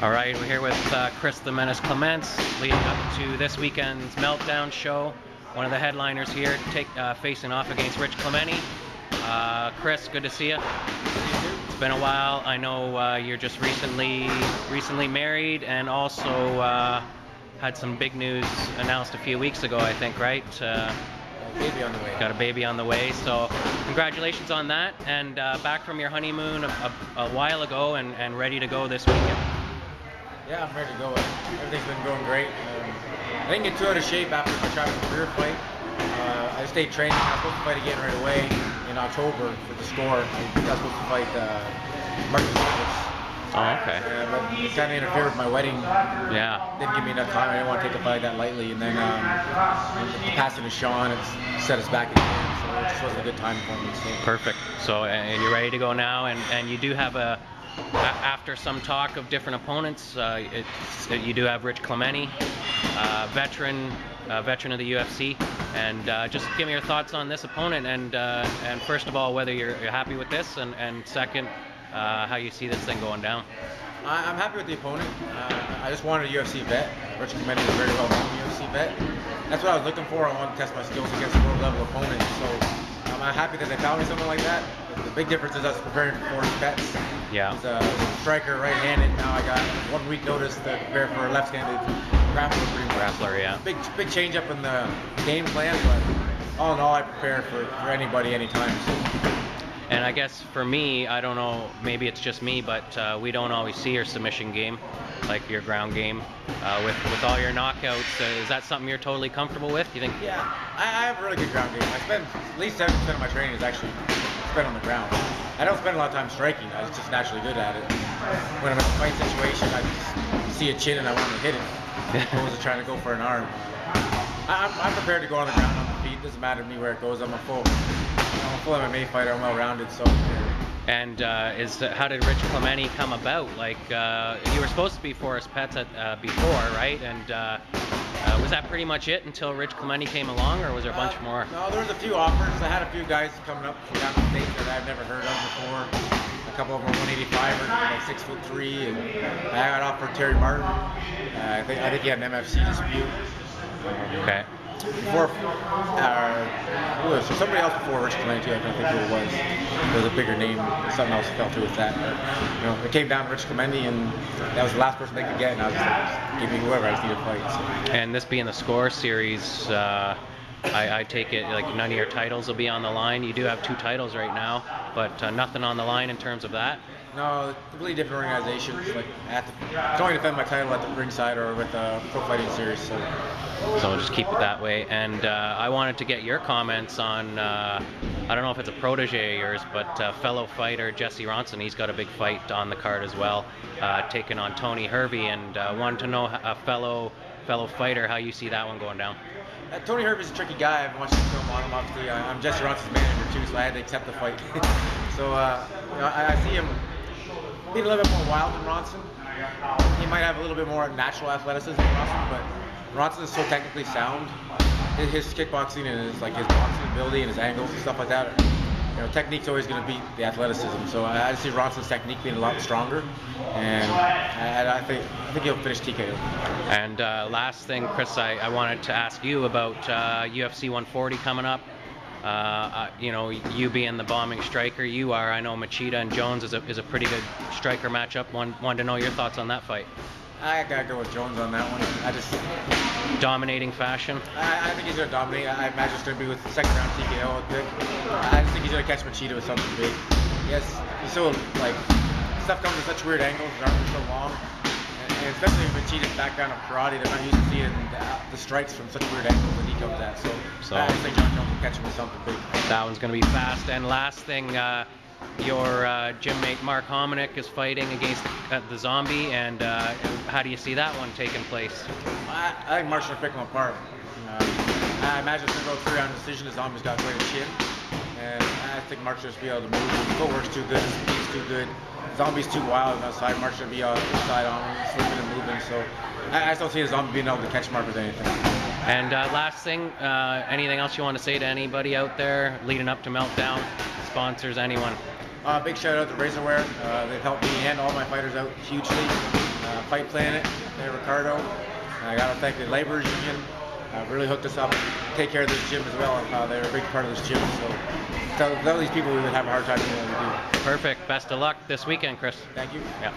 All right, we're here with Chris the Menace Clements, leading up to this weekend's Meltdown show. One of the headliners here, facing off against Rich Clements. Chris, good to see you. It's been a while. I know you're just recently married, and also had some big news announced a few weeks ago, I think, right? Baby on the way. Got a baby on the way, so congratulations on that. And back from your honeymoon a while ago, and ready to go this weekend. Yeah, I'm ready to go. Everything's been going great. I didn't get too out of shape after my travel career fight. I stayed training. I was supposed to fight again right away in October for the score. I was supposed to fight Marcus. Oh, okay. But it kind of interfered with my wedding. Yeah. Didn't give me enough time. I didn't want to take the fight that lightly. And then passing to Sean, it set us back again. So it just wasn't a good time for me. So. Perfect. So, and you're ready to go now, and you do have after some talk of different opponents, you do have Rich Clements, veteran of the UFC, and just give me your thoughts on this opponent, and first of all, whether you're happy with this, and second, how you see this thing going down. I'm happy with the opponent. I just wanted a UFC vet. Rich Clements is a very well-known UFC vet. That's what I was looking for. I wanted to test my skills against world-level opponents. So I'm happy that they found me someone like that. The big difference is us preparing for his bets. Yeah. He's a striker, right-handed. Now I got 1 week notice to prepare for a left-handed grappler. Grappler, yeah. Big change up in the game plan, but all in all, I prepare for anybody, anytime. So. And I guess for me, I don't know, maybe it's just me, but we don't always see your submission game, like your ground game. With all your knockouts, is that something you're totally comfortable with? You think? Yeah, I have a really good ground game. I spend at least 70% of my training is actually spent on the ground. I don't spend a lot of time striking. I was just naturally good at it. When I'm in a fight situation, I just see a chin and I want to hit it, as opposed to trying to go for an arm. I'm prepared to go on the ground, on the feet. It doesn't matter to me where it goes. I'm a full MMA fighter. I'm well-rounded, so. And how did Rich Clements come about? Like, you were supposed to be Forrest Petz before, right? And was that pretty much it until Rich Clements came along, or was there a bunch more? No, there was a few offers. I had a few guys coming up from down the States that I've never heard of before. A couple of them were 185ers, like 6'3", and I got offered Terry Martin. I think he had an MFC dispute. Okay. Before, somebody else before Rich Clements, I don't think who it was. There was a bigger name. Something else fell through with that. But, it came down to Rich Clements, and that was the last person they could get. And I was just like, give me whoever, I just need a fight. So. And this being the score series, I take it like none of your titles will be on the line. You do have 2 titles right now, but nothing on the line in terms of that. No, completely different organizations. Like I can only defend my title at the ringside or with the Pro Fighting Series. So we'll just keep it that way. And I wanted to get your comments on, I don't know if it's a protege of yours, but fellow fighter Jesse Ronson. He's got a big fight on the card as well, taking on Tony Hervey, and wanted to know a fellow fighter how you see that one going down. Tony Hervey's a tricky guy. I've watched the film on him. Obviously, I'm Jesse Ronson's manager too, so I had to accept the fight. So I see him being a little bit more wild than Ronson. He might have a little bit more natural athleticism than Ronson, but Ronson is so technically sound. His kickboxing and his boxing ability and his angles and stuff like that. Technique's always going to beat the athleticism. So I just see Ronson's technique being a lot stronger, and I think he'll finish TKO. And last thing, Chris, I wanted to ask you about UFC 140 coming up. You being the bombing striker you are, I know Machida and Jones is a pretty good striker matchup. Wanted to know your thoughts on that fight. I gotta go with Jones on that one. Dominating fashion. I think he's gonna dominate. I imagine it's gonna be with the second round TKO pick. I just think he's gonna catch Machida with something big. Yes, he's so stuff comes in such weird angles. His arms are so long. And especially with Machida's background of karate, they're not used to seeing the strikes from such weird angles that he comes at. So I think John Jones will catch him with something big. That one's going to be fast. And last thing, your gym mate Mark Hominick is fighting against the Zombie, and how do you see that one taking place? I think Mark's going to pick him apart. I imagine it's going to go 3-round decision. The Zombie's got quite a chin. And I think Mark's just be able to move. His footwork's too good, his speed's too good. Zombie's too wild on the outside. Mark's should be inside on him, slipping and moving. So I still see the Zombie being able to catch Mark with anything. And last thing, anything else you want to say to anybody out there leading up to Meltdown? Sponsors, anyone? Big shout out to Razorware. They've helped me and all my fighters out hugely. Fight Planet, Ricardo. And I got to thank the Laborers Union. Really hooked us up, take care of this gym as well. They're a big part of this gym. So without these people, we would have a hard time doing what we do. Perfect. Best of luck this weekend, Chris. Thank you. Yeah.